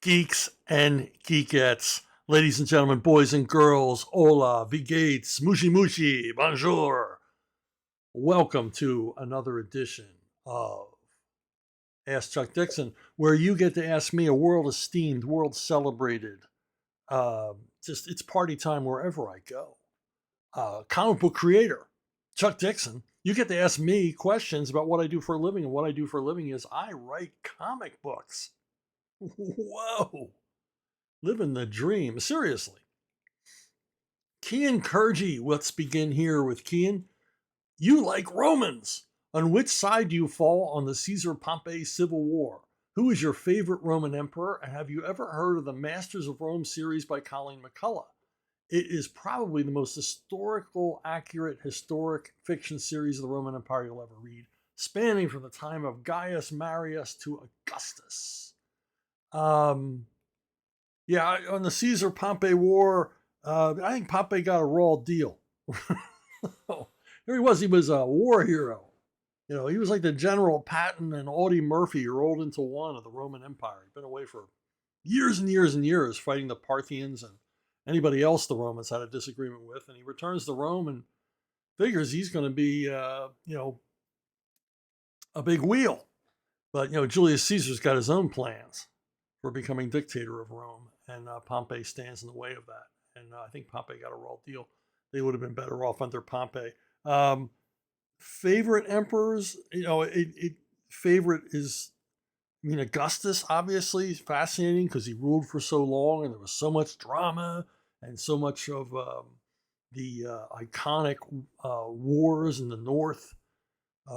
Geeks and geekettes, ladies and gentlemen, boys and girls, hola, vigates, mushi mushi, bonjour. Welcome to another edition of Ask Chuck Dixon, where you get to ask me, a world esteemed, world celebrated, just it's party time wherever I go. Comic book creator, Chuck Dixon, you get to ask me questions about what I do for a living, and what I do for a living is I write comic books. Whoa. Living the dream. Seriously. Kian Kurji, let's begin here with Kian. You like Romans. On which side do you fall on the Caesar Pompey Civil War? Who is your favorite Roman emperor? And have you ever heard of the Masters of Rome series by Colleen McCullough? It is probably the most accurate historic fiction series of the Roman Empire you'll ever read, spanning from the time of Gaius Marius to Augustus. Yeah, on the Caesar Pompey War, I think Pompey got a raw deal. Here he was. He was a war hero. You know, he was like the General Patton and Audie Murphy rolled into one of the Roman Empire. He'd been away for years and years and years fighting the Parthians and anybody else the Romans had a disagreement with. And he returns to Rome and figures he's going to be, a big wheel. But, Julius Caesar's got his own plans for becoming dictator of Rome. And Pompey stands in the way of that. And I think Pompey got a raw deal. They would have been better off under Pompey. Favorite emperors, favorite is, Augustus, obviously, is fascinating because he ruled for so long and there was so much drama and so much of the iconic wars in the north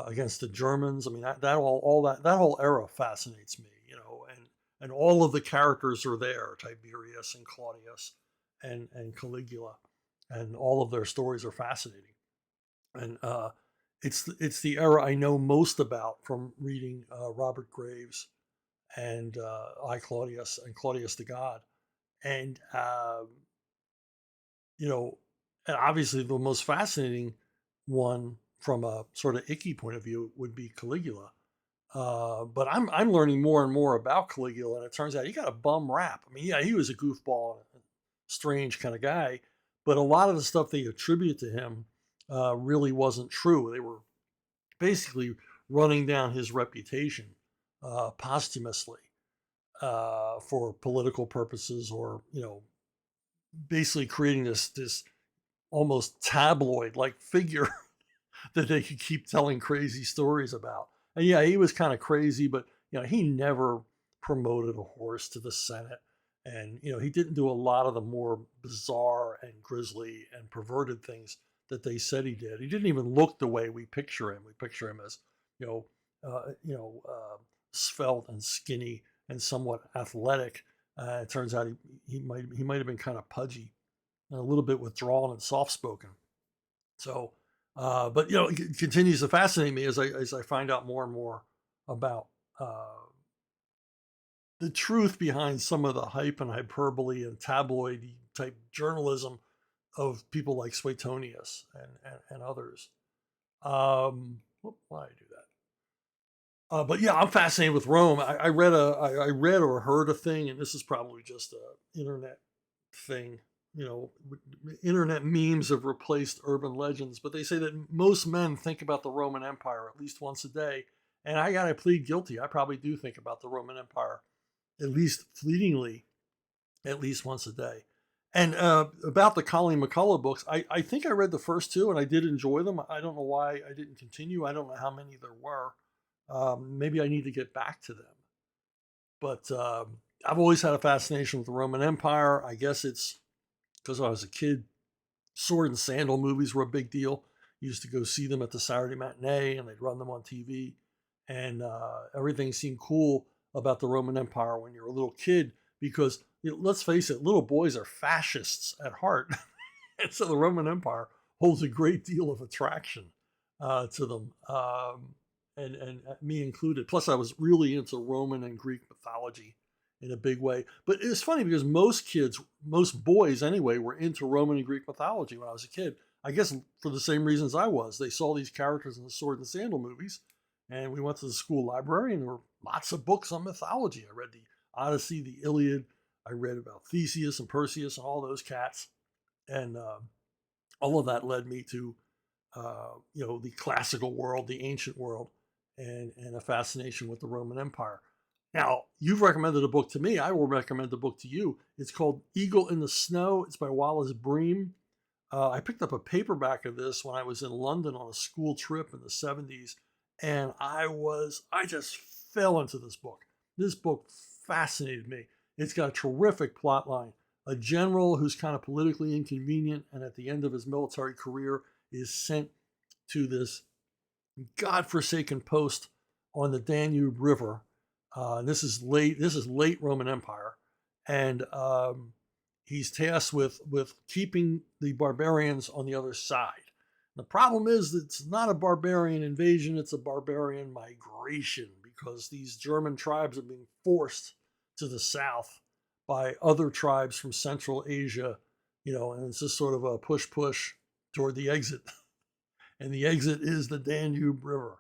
against the Germans. I mean, that whole era fascinates me, and all of the characters are there, Tiberius and Claudius and Caligula, and all of their stories are fascinating. And it's the era I know most about from reading Robert Graves and I Claudius and Claudius the God. And, and obviously the most fascinating one from a sort of icky point of view would be Caligula. But I'm learning more and more about Caligula, and it turns out he got a bum rap. I mean, yeah, he was a goofball and a strange kind of guy, but a lot of the stuff they attribute to him really wasn't true. They were basically running down his reputation posthumously for political purposes, or basically creating this almost tabloid-like figure that they could keep telling crazy stories about. And yeah, he was kind of crazy, but he never promoted a horse to the Senate. And he didn't do a lot of the more bizarre and grisly and perverted things that they said he did. He didn't even look the way we picture him. We picture him as svelte and skinny and somewhat athletic. It turns out he might have been kind of pudgy and a little bit withdrawn and soft spoken. So. But it continues to fascinate me as I find out more and more about the truth behind some of the hype and hyperbole and tabloid type journalism of people like Suetonius and others. Why did I do that? But yeah, I'm fascinated with Rome. I read or heard a thing, and this is probably just an internet thing. Internet memes have replaced urban legends, but they say that most men think about the Roman Empire at least once a day. And I got to plead guilty. I probably do think about the Roman Empire at least fleetingly, at least once a day. And about the Colleen McCullough books, I think I read the first two and I did enjoy them. I don't know why I didn't continue. I don't know how many there were. Maybe I need to get back to them. But I've always had a fascination with the Roman Empire. I guess it's because I was a kid, sword and sandal movies were a big deal. Used to go see them at the Saturday matinee, and they'd run them on TV. And everything seemed cool about the Roman Empire when you're a little kid, because let's face it, little boys are fascists at heart. And so the Roman Empire holds a great deal of attraction to them, and me included. Plus, I was really into Roman and Greek mythology in a big way. But it's funny because most boys anyway, were into Roman and Greek mythology when I was a kid. I guess for the same reasons I was. They saw these characters in the sword and sandal movies, and we went to the school library and there were lots of books on mythology. I read the Odyssey, the Iliad. I read about Theseus and Perseus and all those cats, and all of that led me to the classical world, the ancient world, and a fascination with the Roman Empire. Now, you've recommended a book to me. I will recommend the book to you. It's called Eagle in the Snow. It's by Wallace Breem. I picked up a paperback of this when I was in London on a school trip in the 70s, and I just fell into this book. This book fascinated me. It's got a terrific plot line. A general who's kind of politically inconvenient and at the end of his military career is sent to this godforsaken post on the Danube River. This is late Roman Empire, and he's tasked with keeping the barbarians on the other side. The problem is that it's not a barbarian invasion, it's a barbarian migration, because these German tribes are being forced to the south by other tribes from Central Asia, and it's just sort of a push toward the exit. And the exit is the Danube River.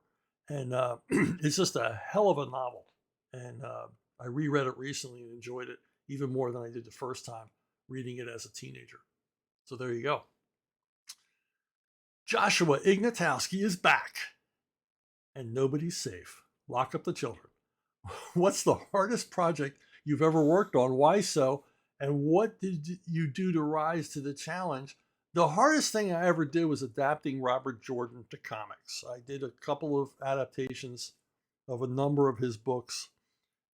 And it's just a hell of a novel. And I reread it recently and enjoyed it even more than I did the first time reading it as a teenager. So there you go. Joshua Ignatowski is back. And nobody's safe. Lock up the children. What's the hardest project you've ever worked on? Why so? And what did you do to rise to the challenge? The hardest thing I ever did was adapting Robert Jordan to comics. I did a couple of adaptations of a number of his books.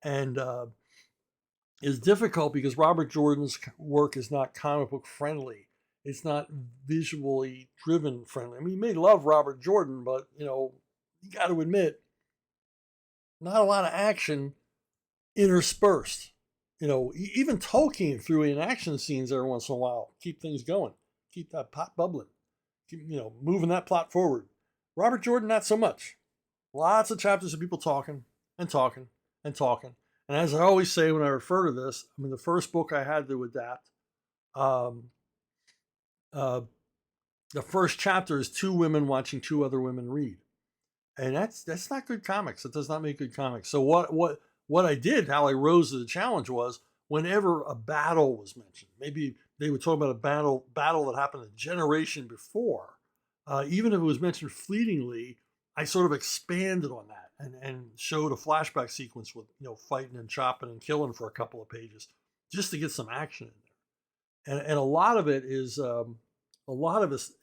And it's difficult because Robert Jordan's work is not comic book friendly. It's not visually driven friendly. I mean, you may love Robert Jordan, but, you got to admit, not a lot of action interspersed. Even Tolkien threw in action scenes every once in a while, keep things going, keep that pot bubbling, keep, moving that plot forward. Robert Jordan, not so much. Lots of chapters of people talking and talking and talking. And as I always say when I refer to this, I mean, the first book I had to adapt, the first chapter is two women watching two other women read. And that's not good comics. It does not make good comics. So what I did, how I rose to the challenge, was whenever a battle was mentioned, maybe they would talk about a battle that happened a generation before, even if it was mentioned fleetingly, I sort of expanded on that and showed a flashback sequence with fighting and chopping and killing for a couple of pages, just to get some action in there. And a lot of it is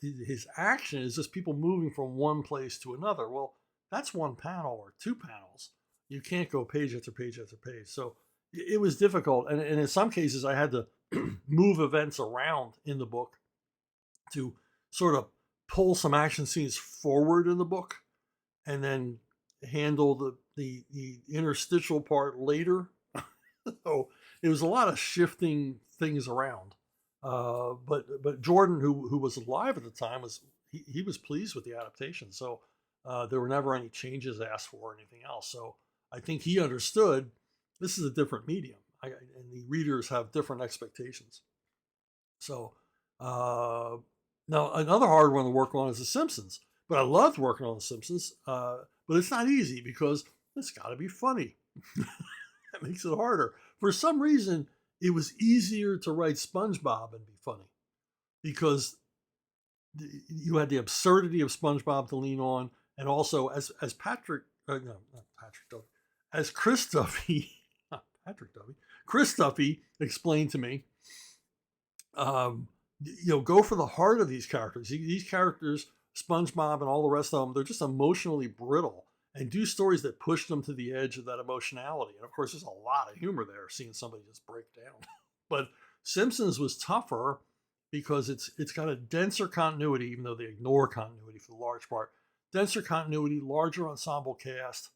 his action is just people moving from one place to another. Well, that's one panel or two panels. You can't go page after page after page. So it was difficult. And in some cases, I had to move events around in the book to sort of pull some action scenes forward in the book and then handle the interstitial part later. So it was a lot of shifting things around. But Jordan, who was alive at the time, he was pleased with the adaptation. So there were never any changes asked for or anything else. So I think he understood this is a different medium, and the readers have different expectations. So now another hard one to work on is The Simpsons. But I loved working on The Simpsons. But it's not easy because it's got to be funny. That makes it harder. For some reason, it was easier to write SpongeBob and be funny because you had the absurdity of SpongeBob to lean on, and also as Patrick, no, not Patrick Duffy, as Chris Duffy, not Patrick Duffy, Chris Duffy explained to me, go for the heart of these characters. These characters, SpongeBob and all the rest of them, they're just emotionally brittle. And do stories that push them to the edge of that emotionality. And of course, there's a lot of humor there, seeing somebody just break down. But Simpsons was tougher because it's got a denser continuity, even though they ignore continuity for the large part. Denser continuity, larger ensemble cast.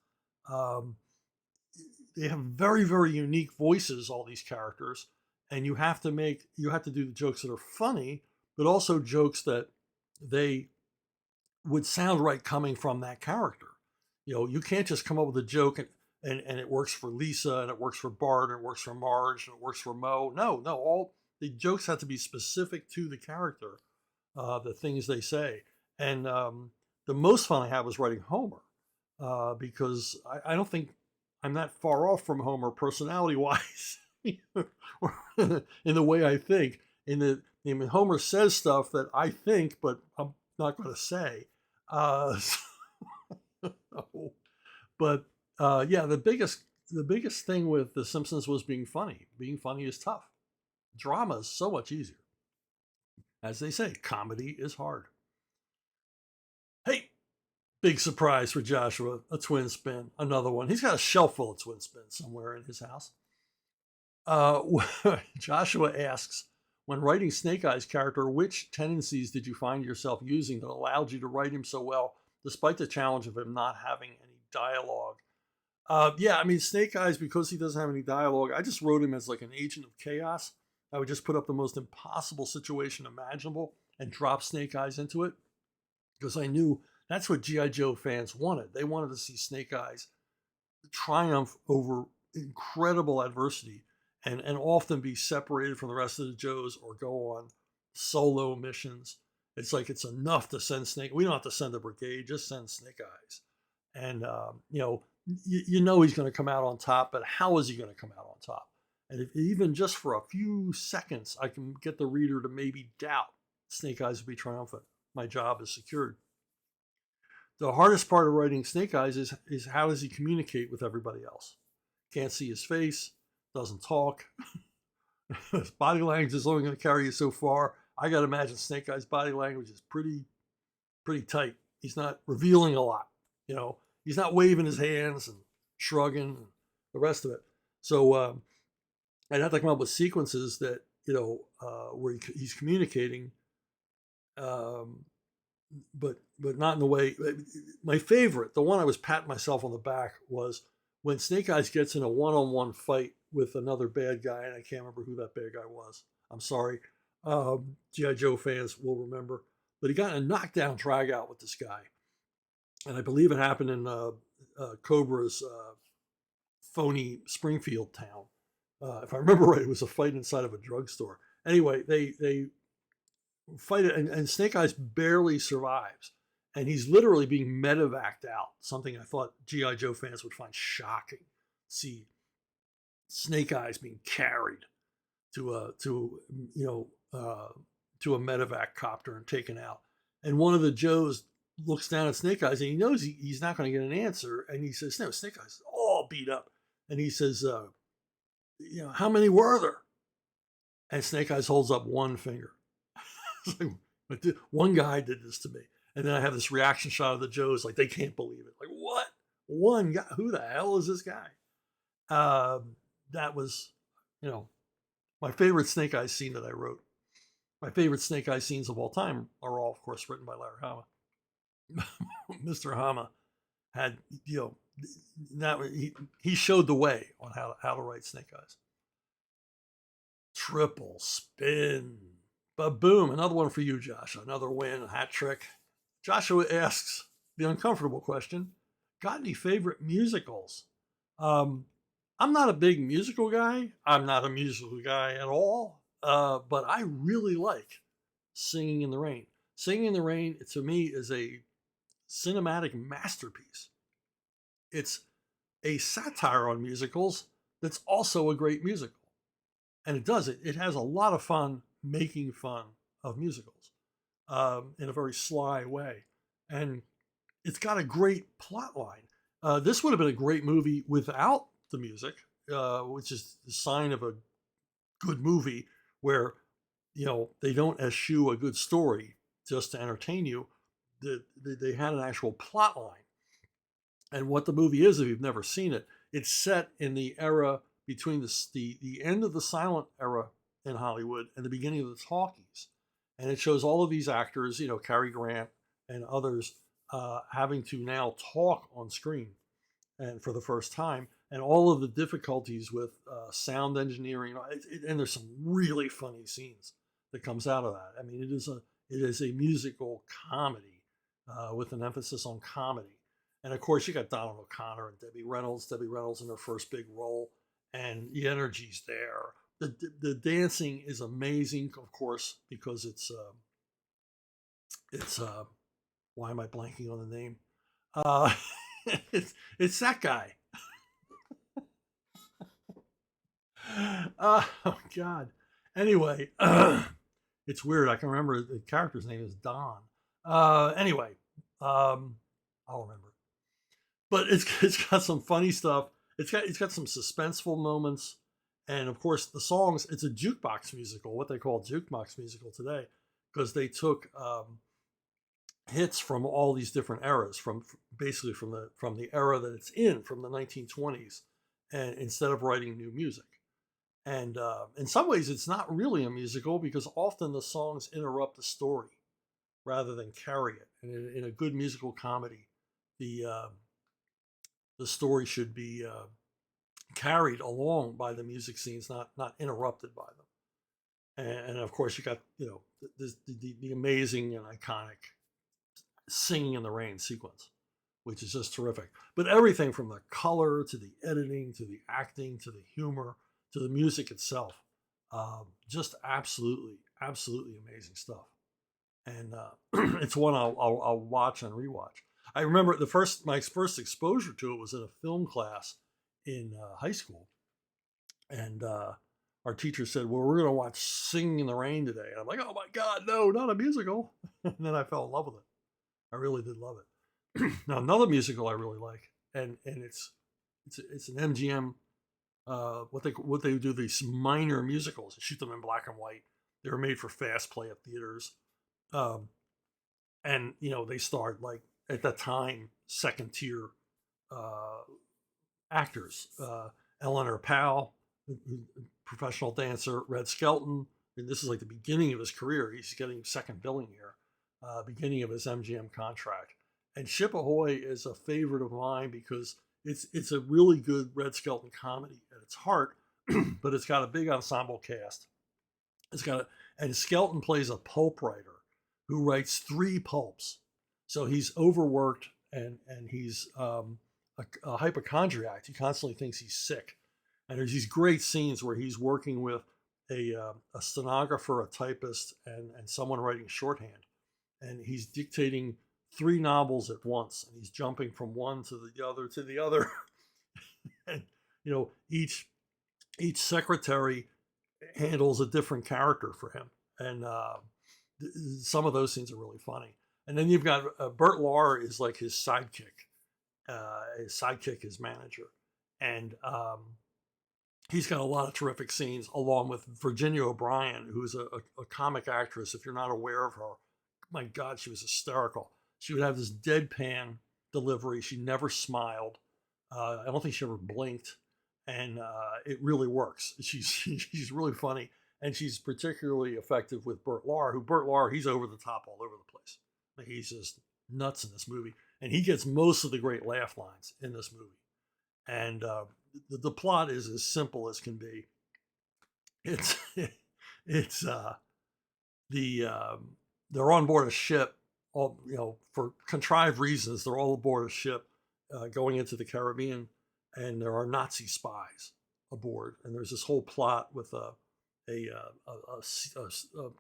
They have very, very unique voices, all these characters. And you have to do the jokes that are funny, but also jokes that they would sound right coming from that character. You can't just come up with a joke and it works for Lisa and it works for Bart and it works for Marge and it works for Mo. No, all the jokes have to be specific to the character, the things they say. And the most fun I had was writing Homer because I don't think I'm not far off from Homer personality wise, or in the way I think. I mean, Homer says stuff that I think, but I'm not going to say. So, but yeah, the biggest thing with The Simpsons was being funny. Being funny is tough. Drama is so much easier. As they say, comedy is hard. Hey, big surprise for Joshua, a twin spin, another one. He's got a shelf full of twin spins somewhere in his house. Uh, Joshua asks, when writing Snake Eyes character, which tendencies did you find yourself using that allowed you to write him so well, despite the challenge of him not having any dialogue? Yeah, I mean, Snake Eyes, because he doesn't have any dialogue, I just wrote him as like an agent of chaos. I would just put up the most impossible situation imaginable and drop Snake Eyes into it because I knew that's what G.I. Joe fans wanted. They wanted to see Snake Eyes triumph over incredible adversity and often be separated from the rest of the Joes or go on solo missions. It's like it's enough to send Snake. We don't have to send a brigade, just send Snake Eyes. And you know he's going to come out on top, but how is he going to come out on top? And if even just for a few seconds, I can get the reader to maybe doubt Snake Eyes will be triumphant. My job is secured. The hardest part of writing Snake Eyes is how does he communicate with everybody else? Can't see his face, doesn't talk. His body language is only going to carry you so far. I got to imagine Snake Eyes' body language is pretty tight. He's not revealing a lot. He's not waving his hands and shrugging and the rest of it. So I'd have to come up with sequences that where he's communicating, um, but not in the way. My favorite, the one I was patting myself on the back, was when Snake Eyes gets in a one-on-one fight with another bad guy, and I can't remember who that bad guy was. I'm sorry. GI Joe fans will remember, but he got in a knockdown drag out with this guy, and I believe it happened in Cobra's phony Springfield town. If I remember right, it was a fight inside of a drugstore. Anyway, they fight it, and Snake Eyes barely survives. And he's literally being medevaced out, something I thought G.I. Joe fans would find shocking. See Snake Eyes being carried to a medevac copter and taken out. And one of the Joes looks down at Snake Eyes and he knows he's not going to get an answer. And he says, no, Snake Eyes is all beat up. And he says, how many were there? And Snake Eyes holds up one finger. One guy did this to me. And then I have this reaction shot of the Joes, like they can't believe it. Like, what? One guy? Who the hell is this guy? That was, my favorite Snake Eyes scene that I wrote. My favorite Snake Eyes scenes of all time are all, of course, written by Larry Hama. Mr. Hama had, he showed the way on how to write Snake Eyes. Triple spin. But boom, another one for you, Josh. Another win, a hat trick. Joshua asks the uncomfortable question, got any favorite musicals? I'm not a big musical guy. I'm not a musical guy at all. But I really like Singing in the Rain. Singing in the Rain, to me, is a cinematic masterpiece. It's a satire on musicals that's also a great musical. And it does it. It has a lot of fun making fun of musicals in a very sly way. And it's got a great plot line. This would have been a great movie without the music, which is the sign of a good movie where, they don't eschew a good story just to entertain you. They had an actual plot line. And what the movie is, if you've never seen it, it's set in the era between the end of the silent era in Hollywood and the beginning of the talkies. And it shows all of these actors, Cary Grant and others, having to now talk on screen and for the first time, and all of the difficulties with sound engineering. And there's some really funny scenes that comes out of that. I mean, it is a musical comedy with an emphasis on comedy. And of course, you got Donald O'Connor and Debbie Reynolds in their first big role, and the energy's there. The dancing is amazing, of course, because it's why am I blanking on the name? It's that guy. Oh God. Anyway, it's weird. I can remember the character's name is Don. Anyway, I'll remember. But it's got some funny stuff. It's got some suspenseful moments, and of course the songs. It's a jukebox musical, what they call jukebox musical today, because they took hits from all these different eras, from basically from the era that it's in, from the 1920s, and instead of writing new music. And in some ways, it's not really a musical because often the songs interrupt the story rather than carry it. And in a good musical comedy, the uh, the story should be carried along by the music scenes, not interrupted by them. And of course, you got the amazing and iconic "Singing in the Rain" sequence, which is just terrific. But everything from the color to the editing to the acting to the humor to the music itself, just absolutely amazing stuff. And it's one I'll watch and rewatch. I remember my first exposure to it was in a film class in high school, and our teacher said, "Well, we're going to watch Singing in the Rain today." And I'm like, "Oh my God, no, not a musical!" And then I fell in love with it. I really did love it. Now another musical I really like, and it's an MGM, what they do, these minor musicals, shoot them in black and white. They were made for fast play at theaters, um, and they starred, like, at that time, second tier uh, actors. Eleanor Powell, professional dancer. Red Skelton, and this is like the beginning of his career. He's getting second billing here, beginning of his MGM contract. And Ship Ahoy is a favorite of mine because it's a really good Red Skelton comedy at its heart, but it's got a big ensemble cast. And Skelton plays a pulp writer who writes three pulps, so he's overworked, and he's a hypochondriac. He constantly thinks he's sick, and there's these great scenes where he's working with a stenographer, a typist, and someone writing shorthand, and he's dictating three novels at once, and he's jumping from one to the other to the other. And each secretary handles a different character for him, and some of those scenes are really funny. And then you've got Bert Lahr is like his sidekick, his manager, and he's got a lot of terrific scenes, along with Virginia O'Brien, who's a comic actress. If you're not aware of her, my God, she was hysterical. She would have this deadpan delivery. She never smiled. I don't think she ever blinked, and it really works. She's really funny, and she's particularly effective with Bert Lahr. Bert Lahr, he's over the top all over the place. He's just nuts in this movie, and he gets most of the great laugh lines in this movie. And the plot is as simple as can be. It's it's the they're on board a ship, all for contrived reasons. They're all aboard a ship going into the Caribbean, and there are Nazi spies aboard. And there's this whole plot with a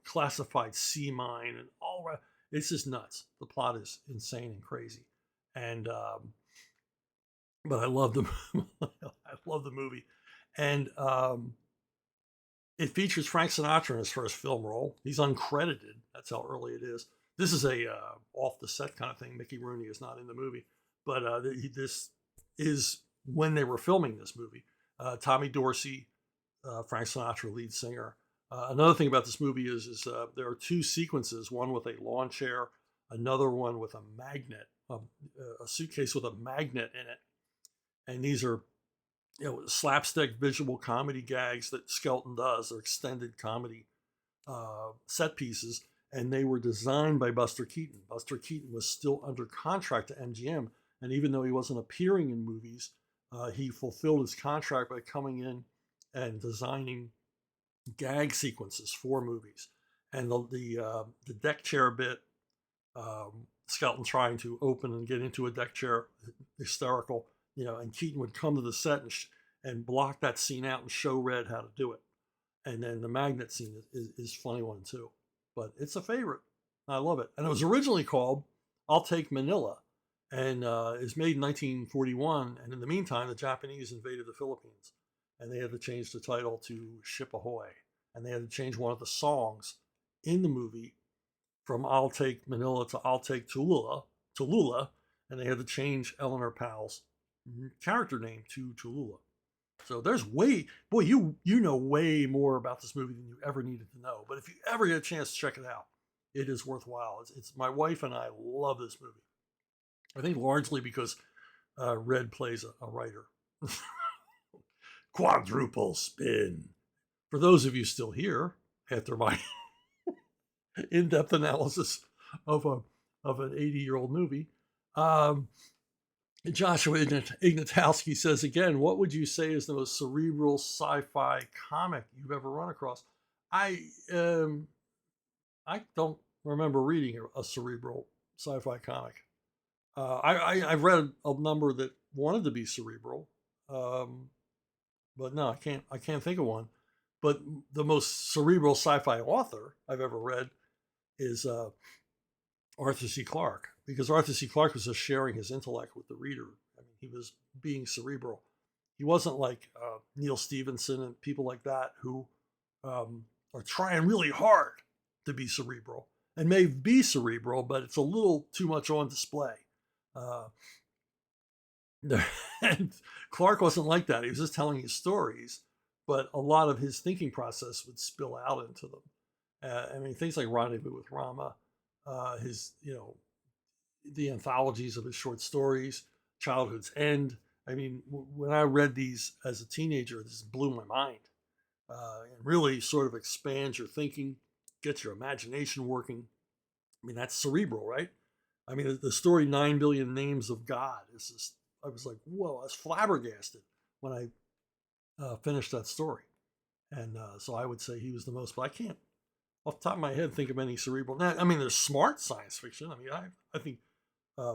classified sea mine and all right. It's just nuts. The plot is insane and crazy, and but I love the I love the movie, and it features Frank Sinatra in his first film role. He's uncredited. That's how early it is. This is a off the set kind of thing. Mickey Rooney is not in the movie, but this is when they were filming this movie. Tommy Dorsey, Frank Sinatra, lead singer. Another thing about this movie is there are two sequences: one with a lawn chair, another one with a magnet, a suitcase with a magnet in it. And these are slapstick visual comedy gags that Skelton does. They're extended comedy set pieces, and they were designed by Buster Keaton. Buster Keaton was still under contract to MGM, and even though he wasn't appearing in movies, he fulfilled his contract by coming in and designing gag sequences for movies. And the deck chair bit, Skelton trying to open and get into a deck chair, hysterical. And Keaton would come to the set and block that scene out and show Red how to do it. And then the magnet scene is funny one too, but it's a favorite. I love it. And it was originally called "I'll Take Manila," and is made in 1941. And in the meantime, the Japanese invaded the Philippines, and they had to change the title to Ship Ahoy, and they had to change one of the songs in the movie from I'll Take Manila to I'll Take Tallulah, and they had to change Eleanor Powell's character name to Tallulah. So there's boy, you know way more about this movie than you ever needed to know. But if you ever get a chance to check it out, it is worthwhile. It's my wife and I love this movie. I think largely because Red plays a writer. Quadruple spin. For those of you still here after my in-depth analysis of an 80-year-old movie, Joshua Ignatowski says again, what would you say is the most cerebral sci-fi comic you've ever run across? I don't remember reading a cerebral sci-fi comic. I've read a number that wanted to be cerebral, but no, I can't think of one. But the most cerebral sci-fi author I've ever read is Arthur C. Clarke, because Arthur C. Clarke was just sharing his intellect with the reader. I mean, he was being cerebral. He wasn't like Neil Stephenson and people like that who are trying really hard to be cerebral and may be cerebral, but it's a little too much on display. And Clarke wasn't like that. He was just telling his stories, but a lot of his thinking process would spill out into them. I mean, things like Rendezvous with Rama, his, the anthologies of his short stories, Childhood's End. I mean, when I read these as a teenager, this blew my mind. And really sort of expands your thinking, gets your imagination working. I mean, that's cerebral, right? I mean, the story 9 Billion Names of God is just, I was like, whoa, I was flabbergasted when I finished that story. And so I would say he was the most, but I can't, off the top of my head, think of any cerebral. Now, I mean, there's smart science fiction. I mean, I think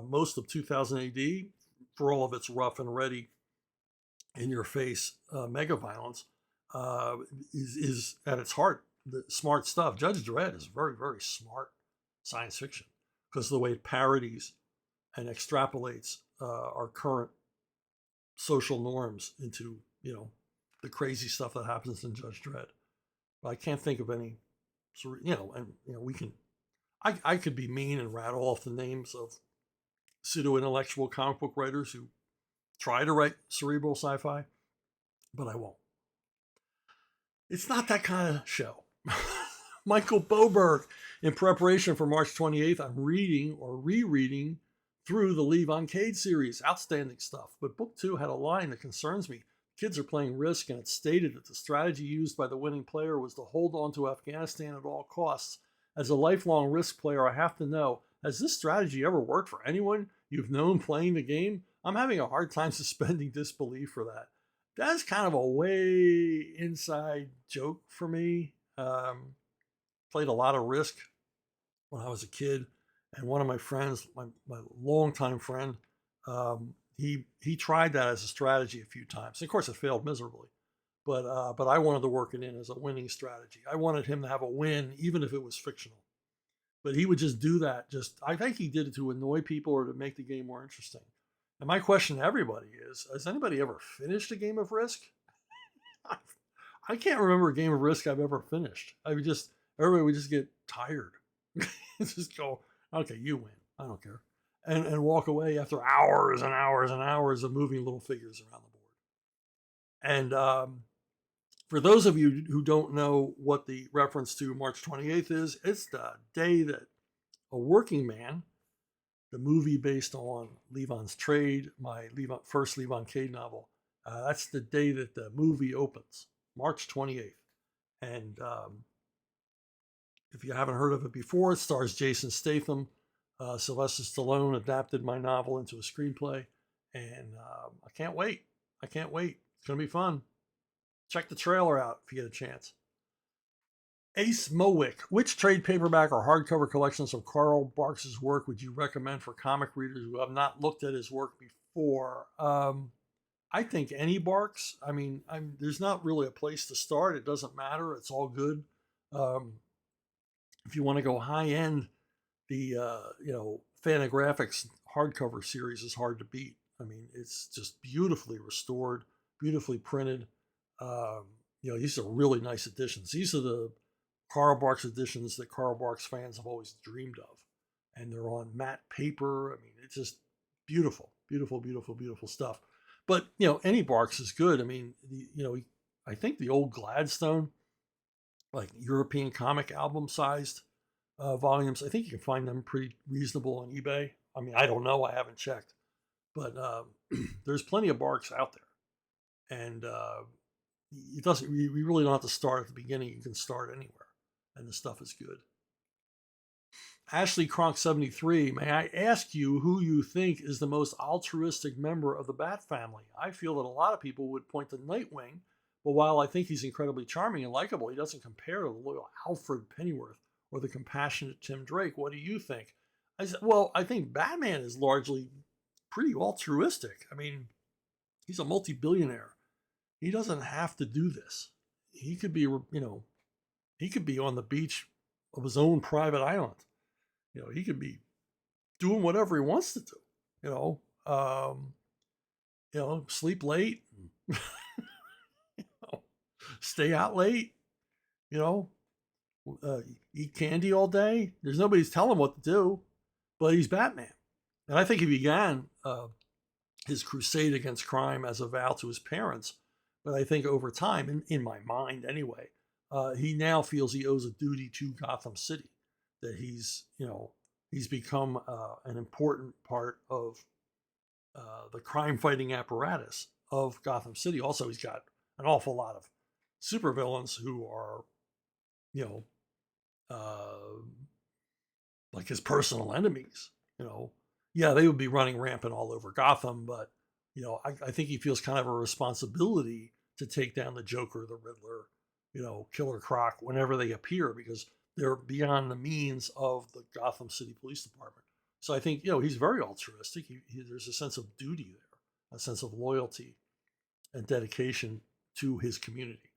most of 2000 AD, for all of its rough and ready, in your face mega violence, is at its heart the smart stuff. Judge Dredd is very, very smart science fiction because of the way it parodies and extrapolates our current social norms into, the crazy stuff that happens in Judge Dredd. But I can't think of any, we can, I could be mean and rattle off the names of pseudo-intellectual comic book writers who try to write cerebral sci-fi, but I won't. It's not that kind of show. Michael Boberg, in preparation for March 28th, I'm reading or rereading through the Lee Von Cade series. Outstanding stuff. But book 2 had a line that concerns me. Kids are playing Risk, and it stated that the strategy used by the winning player was to hold on to Afghanistan at all costs. As a lifelong Risk player, I have to know, has this strategy ever worked for anyone you've known playing the game? I'm having a hard time suspending disbelief for that. That's kind of a way inside joke for me. Played a lot of Risk when I was a kid, and one of my friends, my longtime friend, he tried that as a strategy a few times. Of course, it failed miserably, but I wanted to work it in as a winning strategy. I wanted him to have a win, even if it was fictional. But he would just do that. I think he did it to annoy people or to make the game more interesting. And my question to everybody is, has anybody ever finished a game of Risk? I can't remember a game of Risk I've ever finished. Everybody would just get tired. Just go, okay, you win. I don't care. And walk away after hours and hours and hours of moving little figures around the board. And for those of you who don't know what the reference to March 28th is, it's the day that A Working Man, the movie based on Levon's Trade, my first Lee Von Cade novel, that's the day that the movie opens, March 28th. And if you haven't heard of it before, it stars Jason Statham. Sylvester Stallone adapted my novel into a screenplay. And I can't wait. It's going to be fun. Check the trailer out if you get a chance. Ace Mowick, which trade paperback or hardcover collections of Carl Barks's work would you recommend for comic readers who have not looked at his work before? I think any Barks. I mean, there's not really a place to start. It doesn't matter. It's all good. If you want to go high end, the Fantagraphics hardcover series is hard to beat. I mean, it's just beautifully restored, beautifully printed. Um, these are really nice editions. These are the Carl Barks editions that Carl Barks fans have always dreamed of. And they're on matte paper. I mean, it's just beautiful, beautiful, beautiful, beautiful stuff. But, any Barks is good. I mean, I think the old Gladstone, like European comic album sized volumes, I think you can find them pretty reasonable on eBay. I mean, I don't know. I haven't checked. But there's plenty of Barks out there. And it doesn't, we really don't have to start at the beginning. You can start anywhere. And the stuff is good. Ashley Kronk 73, may I ask you who you think is the most altruistic member of the Bat family? I feel that a lot of people would point to Nightwing, but while I think he's incredibly charming and likable, he doesn't compare to the loyal Alfred Pennyworth or the compassionate Tim Drake. What do you think? I said, well, I think Batman is largely pretty altruistic. I mean, he's a multi-billionaire. He doesn't have to do this. He could be, he could be on the beach of his own private island. He could be doing whatever he wants to do. Sleep late, stay out late. Eat candy all day. There's nobody's telling him what to do, but he's Batman. And I think he began his crusade against crime as a vow to his parents. But I think over time, in my mind anyway, he now feels he owes a duty to Gotham City, that he's become an important part of the crime fighting apparatus of Gotham City. Also, he's got an awful lot of supervillains who are, like his personal enemies. Yeah, they would be running rampant all over Gotham, but I think he feels kind of a responsibility to take down the Joker, the Riddler, Killer Croc whenever they appear, because they're beyond the means of the Gotham City Police Department. So I think, he's very altruistic. There's a sense of duty there, a sense of loyalty and dedication to his community.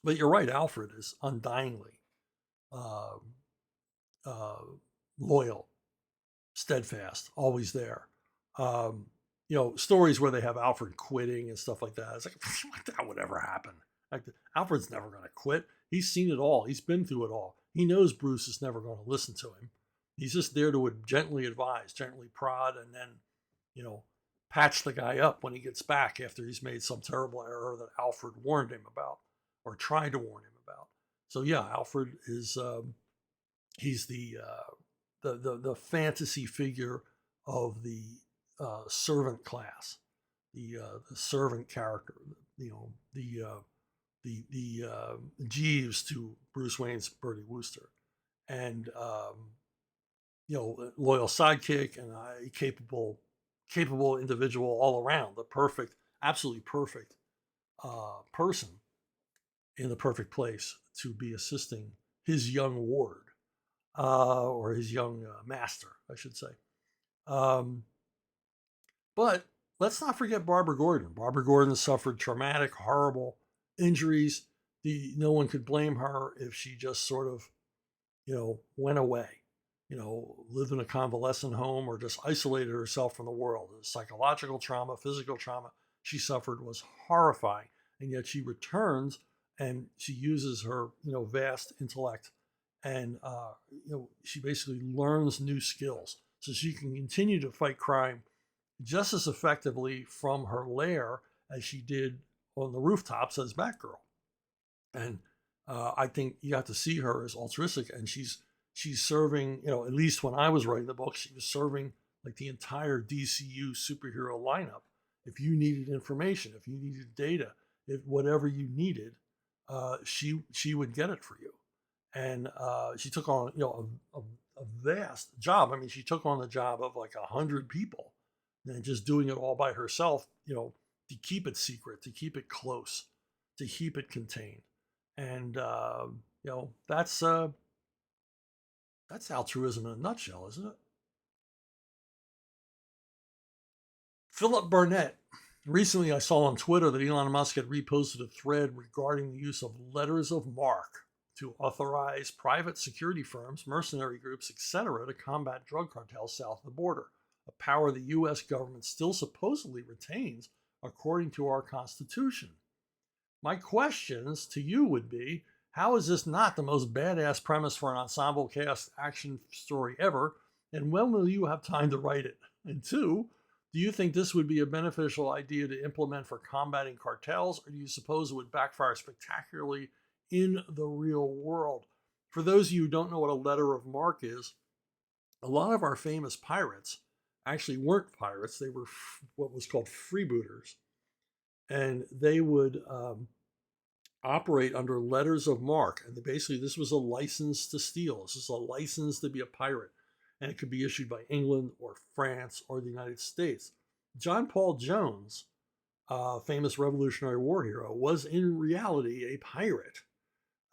But you're right, Alfred is undyingly uh, loyal, steadfast, always there. Um, stories where they have Alfred quitting and stuff like that. It's like, that would ever happen. Like, Alfred's never going to quit. He's seen it all. He's been through it all. He knows Bruce is never going to listen to him. He's just there to gently advise, gently prod, and then, patch the guy up when he gets back after he's made some terrible error that Alfred warned him about or tried to warn him about. So yeah, Alfred is he's the fantasy figure of the servant class, the servant character, the Jeeves to Bruce Wayne's Bertie Wooster, and loyal sidekick and a capable individual all around, the perfect, absolutely perfect person in the perfect place to be assisting his young ward, or his young master, I should say. But let's not forget Barbara Gordon. Barbara Gordon suffered traumatic, horrible injuries. No one could blame her if she just sort of, went away, lived in a convalescent home or just isolated herself from the world. The psychological trauma, physical trauma she suffered was horrifying. And yet she returns and she uses her, vast intellect, and, she basically learns new skills so she can continue to fight crime just as effectively from her lair as she did on the rooftops as Batgirl. And I think you have to see her as altruistic, and she's serving, at least when I was writing the book, she was serving like the entire DCU superhero lineup. If you needed information, if you needed data, if whatever you needed, she would get it for you. And she took on, a vast job. I mean, she took on the job of like 100 people, and just doing it all by herself, to keep it secret, to keep it close, to keep it contained. And that's altruism in a nutshell, isn't it? Philip Burnett. Recently, I saw on Twitter that Elon Musk had reposted a thread regarding the use of letters of marque to authorize private security firms, mercenary groups, etc., to combat drug cartels south of the border, a power the U.S. government still supposedly retains according to our Constitution. My questions to you would be, how is this not the most badass premise for an ensemble cast action story ever? And when will you have time to write it? And two, do you think this would be a beneficial idea to implement for combating cartels, or do you suppose it would backfire spectacularly in the real world? For those of you who don't know what a letter of marque is, a lot of our famous pirates actually weren't pirates. They were what was called freebooters. And they would operate under letters of marque. And basically, this was a license to steal. This is a license to be a pirate. And it could be issued by England or France or the United States. John Paul Jones, famous Revolutionary War hero, was in reality a pirate.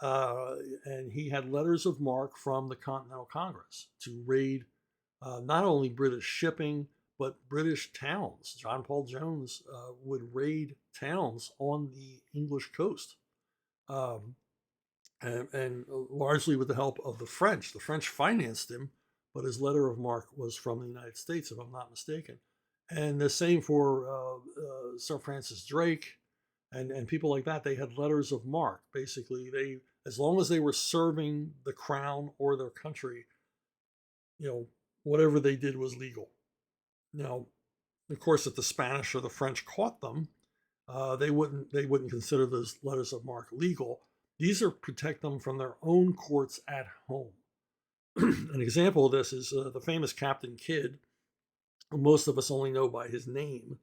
And he had letters of marque from the Continental Congress to raid not only British shipping, but British towns. John Paul Jones would raid towns on the English coast, um, and largely with the help of the French. The French financed him, but his letter of marque was from the United States, if I'm not mistaken. And the same for Sir Francis Drake and people like that. They had letters of marque. Basically, as long as they were serving the crown or their country, whatever they did was legal. Now, of course, if the Spanish or the French caught them, they wouldn't consider those letters of marque legal. These are protect them from their own courts at home. An example of this is the famous Captain Kidd, who most of us only know by his name,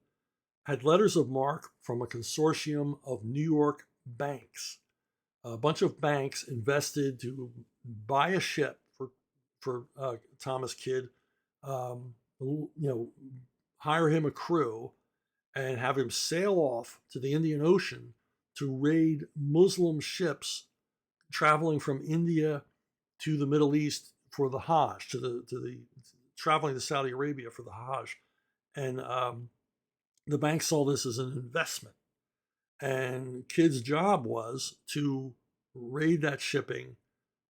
had letters of marque from a consortium of New York banks. A bunch of banks invested to buy a ship for Thomas Kidd, hire him a crew, and have him sail off to the Indian Ocean to raid Muslim ships traveling from India to the Middle East for the Hajj, to the traveling to Saudi Arabia for the Hajj, and the bank saw this as an investment. And Kidd's job was to raid that shipping,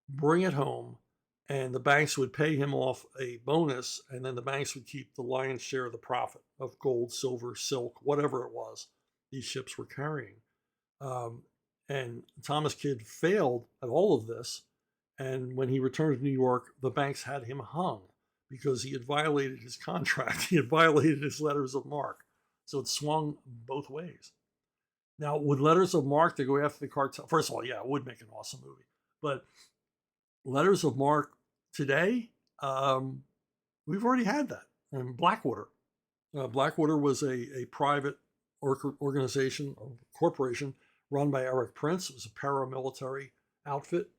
bring it home, and the banks would pay him off a bonus, and then the banks would keep the lion's share of the profit of gold, silver, silk, whatever it was these ships were carrying. And Thomas Kidd failed at all of this, and when he returned to New York, the banks had him hung because he had violated his contract. He had violated his letters of marque. So it swung both ways. Now, would letters of marque to go after the cartel? First of all, yeah, it would make an awesome movie. But letters of marque today, we've already had that. And Blackwater. Blackwater was a private organization or corporation run by Eric Prince. It was a paramilitary outfit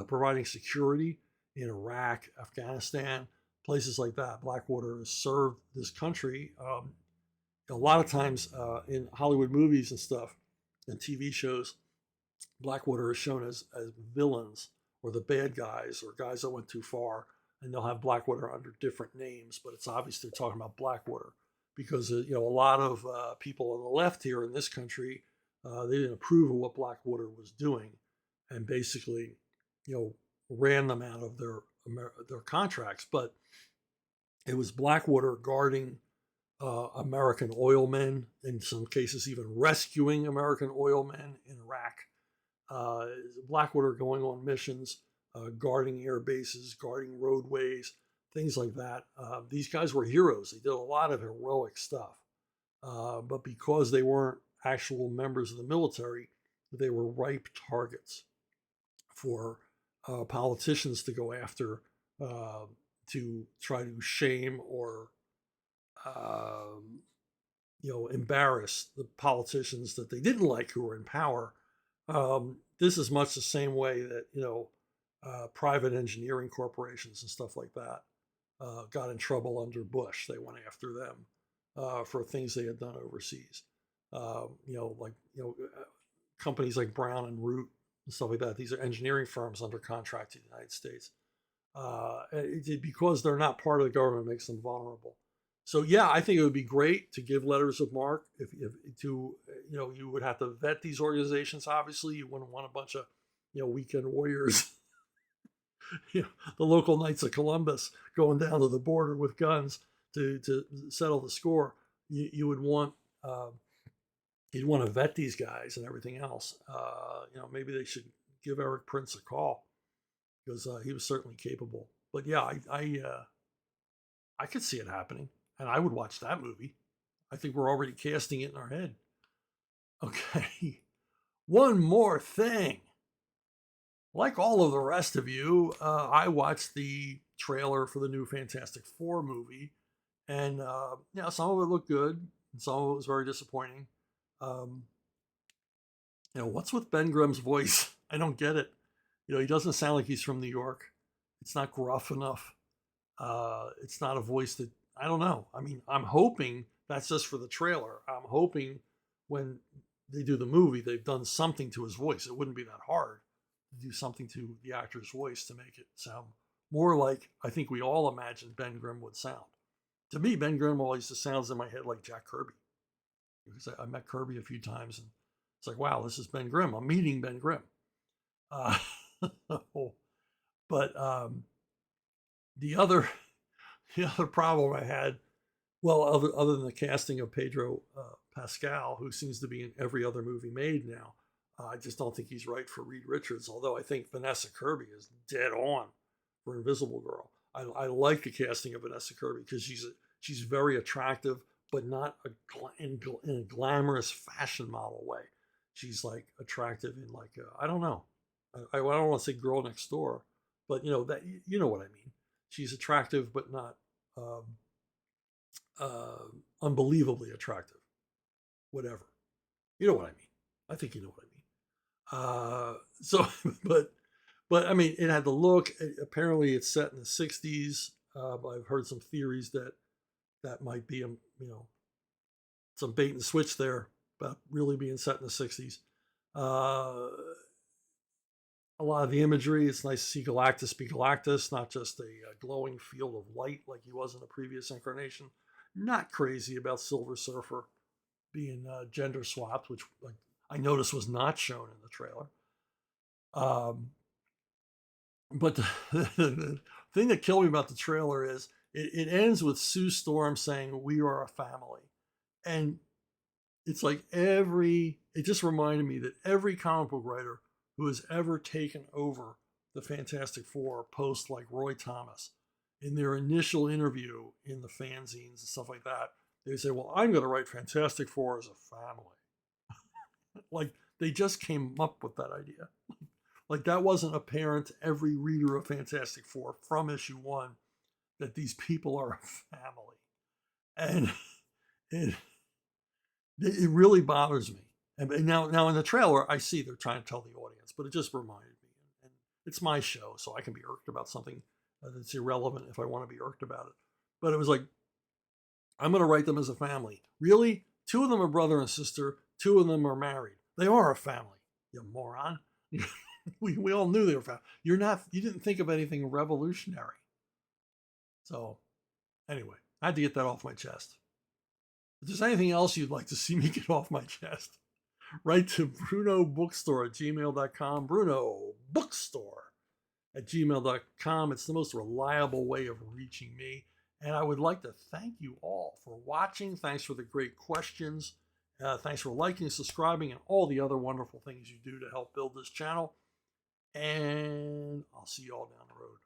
providing security in Iraq, Afghanistan, places like that. Blackwater has served this country a lot of times in Hollywood movies and stuff and TV shows. Blackwater is shown as villains or the bad guys or guys that went too far, and they'll have Blackwater under different names, but it's obvious they're talking about Blackwater because a lot of people on the left here in this country, they didn't approve of what Blackwater was doing, and basically, ran them out of their contracts. But it was Blackwater guarding American oil men, in some cases even rescuing American oil men in Iraq. Blackwater going on missions, guarding air bases, guarding roadways, things like that. These guys were heroes. They did a lot of heroic stuff. But because they weren't actual members of the military, they were ripe targets for politicians to go after, to try to shame or embarrass the politicians that they didn't like who were in power. This is much the same way that private engineering corporations and stuff like that got in trouble under Bush. They went after them for things they had done overseas. Companies like Brown and Root and stuff like that. These are engineering firms under contract to the United States. Because they're not part of the government, makes them vulnerable. So yeah, I think it would be great to give letters of marque. You would have to vet these organizations. Obviously, you wouldn't want a bunch of weekend warriors, the local Knights of Columbus going down to the border with guns to settle the score. You would want You'd want to vet these guys and everything else. Maybe they should give Eric Prince a call because he was certainly capable. But yeah, I could see it happening, and I would watch that movie. I think we're already casting it in our head. Okay, one more thing. Like all of the rest of you, I watched the trailer for the new Fantastic Four movie, and some of it looked good, and some of it was very disappointing. Um, what's with Ben Grimm's voice? I don't get it. He doesn't sound like he's from New York. It's not gruff enough. It's not a voice that I don't know. I mean, I'm hoping that's just for the trailer. I'm hoping when they do the movie, they've done something to his voice. It wouldn't be that hard to do something to the actor's voice to make it sound more like I think we all imagined Ben Grimm would sound. To me, Ben Grimm always just sounds in my head like Jack Kirby. Because I met Kirby a few times, and it's like, wow, this is Ben Grimm. I'm meeting Ben Grimm. Uh, but the other problem I had, well, other than the casting of Pedro Pascal, who seems to be in every other movie made now, I just don't think he's right for Reed Richards. Although I think Vanessa Kirby is dead on for Invisible Girl. I like the casting of Vanessa Kirby because she's very attractive, but not in a glamorous fashion model way. She's like attractive in like I don't know. I don't want to say girl next door, but that you know what I mean. She's attractive, but not unbelievably attractive. Whatever, you know what I mean. I think you know what I mean. So, but I mean, it had the look. Apparently, it's set in the '60s. I've heard some theories that might be some bait and switch there about really being set in the '60s. A lot of the imagery, it's nice to see Galactus be Galactus, not just a glowing field of light like he was in a previous incarnation. Not crazy about Silver Surfer being gender swapped, which I noticed was not shown in the trailer. But the thing that killed me about the trailer is it ends with Sue Storm saying, "We are a family." And it's like it just reminded me that every comic book writer who has ever taken over the Fantastic Four post like Roy Thomas, in their initial interview in the fanzines and stuff like that, they say, well, I'm going to write Fantastic Four as a family. Like they just came up with that idea. Like that wasn't apparent to every reader of Fantastic Four from issue 1 that these people are a family. And it really bothers me. And now in the trailer, I see they're trying to tell the audience, but it just reminded me. And it's my show, so I can be irked about something that's irrelevant if I want to be irked about it. But it was like, I'm going to write them as a family. Really? 2 of them are brother and sister. 2 of them are married. They are a family, you moron. we all knew they were family. You didn't think of anything revolutionary. So anyway, I had to get that off my chest. If there's anything else you'd like to see me get off my chest, write to brunobookstore@gmail.com. brunobookstore@gmail.com. It's the most reliable way of reaching me. And I would like to thank you all for watching. Thanks for the great questions. Thanks for liking, subscribing, and all the other wonderful things you do to help build this channel. And I'll see you all down the road.